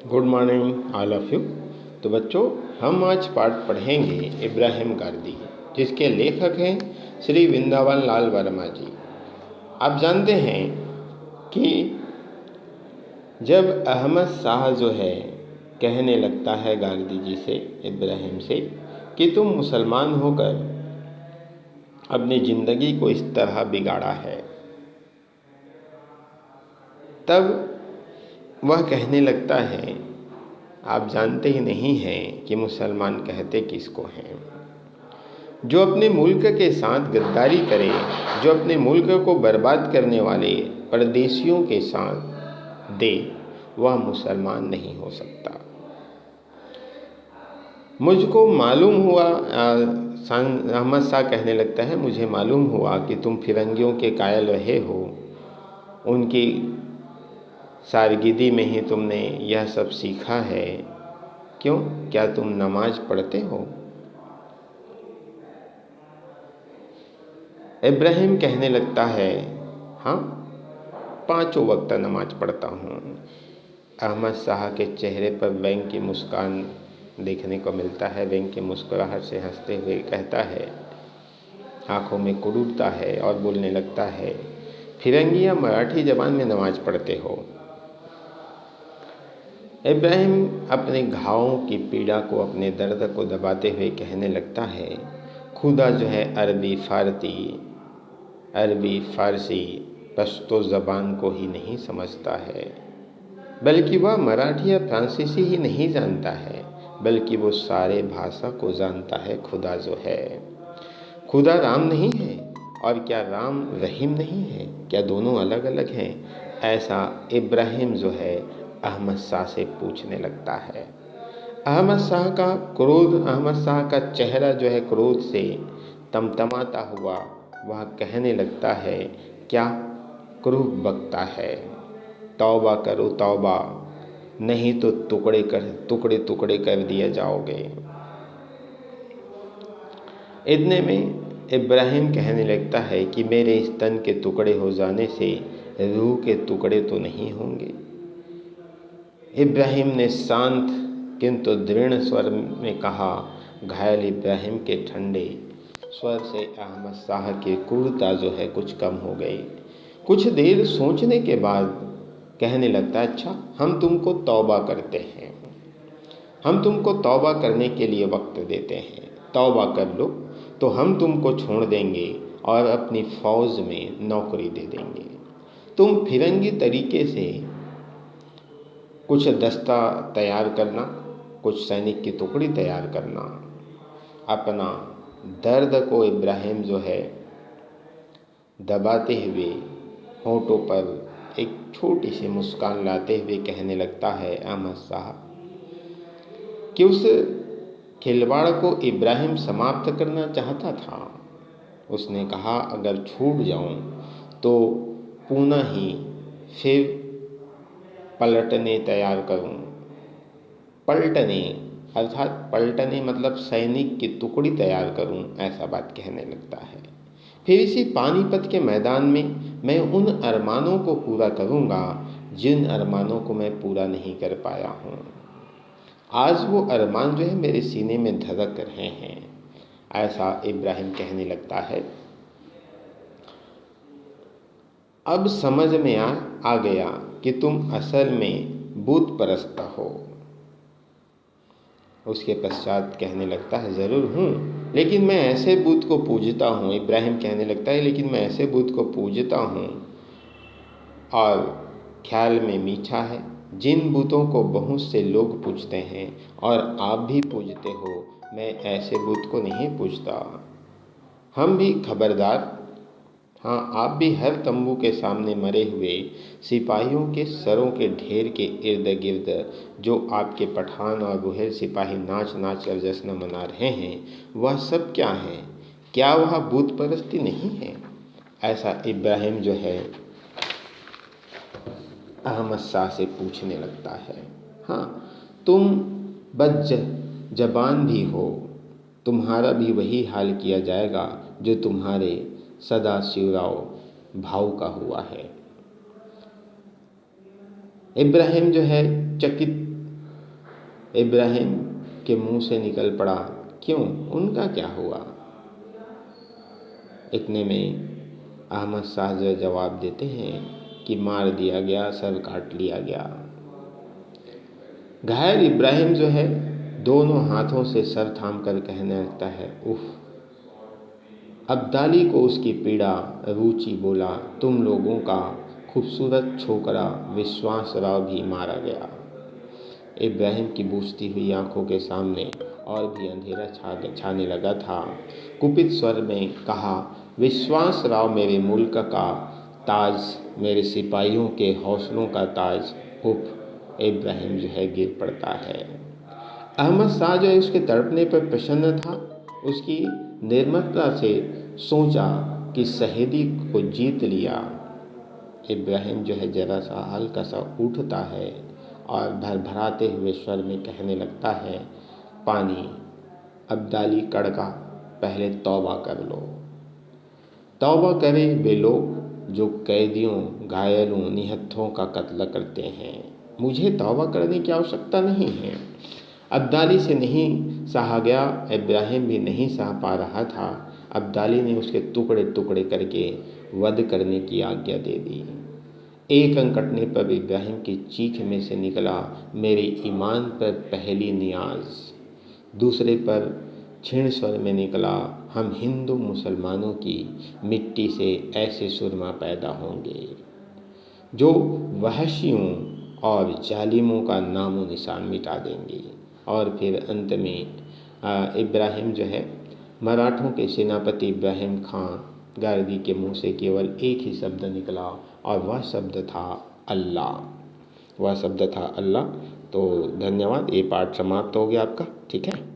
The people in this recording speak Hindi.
Good morning all of you. तो बच्चों, हम आज पाठ पढ़ेंगे इब्राहिम गारदी, जिसके लेखक हैं श्री वृंदावन लाल वर्मा जी। आप जानते हैं कि जब अहमद शाह जो है कहने लगता है गारदी जी से, इब्राहिम से, कि तुम मुसलमान होकर अपनी ज़िंदगी को इस तरह बिगाड़ा है, तब वह कहने लगता है, आप जानते ही नहीं हैं कि मुसलमान कहते किसको हैं। जो अपने मुल्क के साथ गद्दारी करे, जो अपने मुल्क को बर्बाद करने वाले परदेशियों के साथ दे, वह मुसलमान नहीं हो सकता। मुझको मालूम हुआ, अहमद शाह कहने लगता है, मुझे मालूम हुआ कि तुम फिरंगियों के कायल रहे हो, उनकी सारगिदी में ही तुमने यह सब सीखा है। क्यों? क्या तुम नमाज पढ़ते हो? इब्राहिम कहने लगता है, हाँ, 5 वक्त नमाज पढ़ता हूँ। अहमद शाह के चेहरे पर व्यंग की मुस्कान देखने को मिलता है। व्यंग की मुस्कुराहट से हंसते हुए कहता है, आंखों में कुरूपता है और बोलने लगता है, फिरंगी या मराठी जबान में नमाज पढ़ते हो। इब्राहिम अपने घावों की पीड़ा को, अपने दर्द को दबाते हुए कहने लगता है, खुदा जो है अरबी फ़ारसी पश्तो ज़बान को ही नहीं समझता है, बल्कि वह मराठी या फ्रांसीसी ही नहीं जानता है, बल्कि वो सारे भाषा को जानता है। खुदा जो है, खुदा राम नहीं है, और क्या राम रहीम नहीं है? क्या दोनों अलग अलग हैं? ऐसा इब्राहिम जो है अहमद शाह से पूछने लगता है। अहमद शाह का चेहरा जो है क्रोध से तमतमाता हुआ वह कहने लगता है, क्या क्रूर बकता है, तौबा करो तौबा, नहीं तो टुकड़े टुकड़े कर दिए जाओगे। इतने में इब्राहिम कहने लगता है कि मेरे स्तन के टुकड़े हो जाने से रूह के टुकड़े तो नहीं होंगे। इब्राहिम ने शांत किंतु दृढ़ स्वर में कहा। घायल इब्राहिम के ठंडे स्वर से अहमद शाह की क्रूरता जो है कुछ कम हो गई। कुछ देर सोचने के बाद कहने लगता है, अच्छा, हम तुमको तौबा करते हैं, हम तुमको तौबा करने के लिए वक्त देते हैं। तौबा कर लो तो हम तुमको छोड़ देंगे और अपनी फ़ौज में नौकरी दे देंगे। तुम फिरंगी तरीके से कुछ दस्ता तैयार करना, कुछ सैनिक की टुकड़ी तैयार करना। अपना दर्द को इब्राहिम जो है दबाते हुए होठों पर एक छोटी सी मुस्कान लाते हुए कहने लगता है अहमद शाह कि उस खिलवाड़ को इब्राहिम समाप्त करना चाहता था। उसने कहा, अगर छूट जाऊं तो पुनः ही फिर पलटने तैयार करूं। पलटने अर्थात पलटने मतलब सैनिक की टुकड़ी तैयार करूं, ऐसा बात कहने लगता है। फिर इसी पानीपत के मैदान में मैं उन अरमानों को पूरा करूंगा जिन अरमानों को मैं पूरा नहीं कर पाया हूं। आज वो अरमान जो है मेरे सीने में धड़क रहे हैं, ऐसा इब्राहिम कहने लगता है। अब समझ में आ गया कि तुम असल में बुत परस्त हो। उसके पश्चात कहने लगता है, ज़रूर हूँ, लेकिन मैं ऐसे बुत को पूजता हूँ। इब्राहिम कहने लगता है, लेकिन मैं ऐसे बुत को पूजता हूँ और ख्याल में मीठा है, जिन बुतों को बहुत से लोग पूजते हैं और आप भी पूजते हो, मैं ऐसे बुत को नहीं पूजता। हम भी खबरदार, हाँ, आप भी हर तंबू के सामने मरे हुए सिपाहियों के सरों के ढेर के इर्द गिर्द जो आपके पठान और बुहेर सिपाही नाच नाच कर जश्न मना रहे हैं, वह सब क्या है? क्या वह बुत परस्ती नहीं है? ऐसा इब्राहिम जो है अहमद शाह से पूछने लगता है। हाँ, तुम जबान भी हो, तुम्हारा भी वही हाल किया जाएगा जो तुम्हारे सदा शिवराव भाव का हुआ है। इब्राहिम जो है चकित इब्राहिम के मुंह से निकल पड़ा, क्यों, उनका क्या हुआ? इतने में अहमद शाह जो जवाब देते हैं कि मार दिया गया, सर काट लिया गया। घायल इब्राहिम जो है दोनों हाथों से सर थाम कर कहने लगता है, उफ। अब्दाली को उसकी पीड़ा रुचि बोला, तुम लोगों का खूबसूरत छोकरा विश्वास राव भी मारा गया। इब्राहिम की बूझती हुई आंखों के सामने और भी अंधेरा छाने लगा था। कुपित स्वर में कहा, विश्वास राव मेरे मुल्क का ताज, मेरे सिपाहियों के हौसलों का ताज। उफ। इब्राहिम जो है गिर पड़ता है। अहमद शाह जो है उसके तड़पने पर प्रसन्न था। उसकी निर्ममता से सोचा कि शहीदी को जीत लिया। इब्राहिम जो है जरा सा हल्का सा उठता है और भरभराते हुए स्वर में कहने लगता है, पानी। अब्दाली कड़का, पहले तौबा कर लो। तौबा करें वे लोग जो कैदियों, घायलों, निहत्थों का कत्ल करते हैं। मुझे तौबा करने की आवश्यकता नहीं है। अब्दाली से नहीं सहा गया, इब्राहिम भी नहीं सह पा रहा था। अब्दाली ने उसके टुकड़े टुकड़े करके वध करने की आज्ञा दे दी। एक अंग कटने पर इब्राहिम की चीख में से निकला, मेरे ईमान पर पहली नियाज। दूसरे पर क्षीण स्वर में निकला, हम हिंदू मुसलमानों की मिट्टी से ऐसे सुरमा पैदा होंगे जो वहशियों और जालिमों का नामो निशान मिटा देंगे। और फिर अंत में इब्राहिम जो है, मराठों के सेनापति इब्राहिम खां गारगी के मुंह से केवल एक ही शब्द निकला और वह शब्द था अल्लाह। वह शब्द था अल्लाह। तो धन्यवाद, ये पाठ समाप्त हो गया आपका। ठीक है।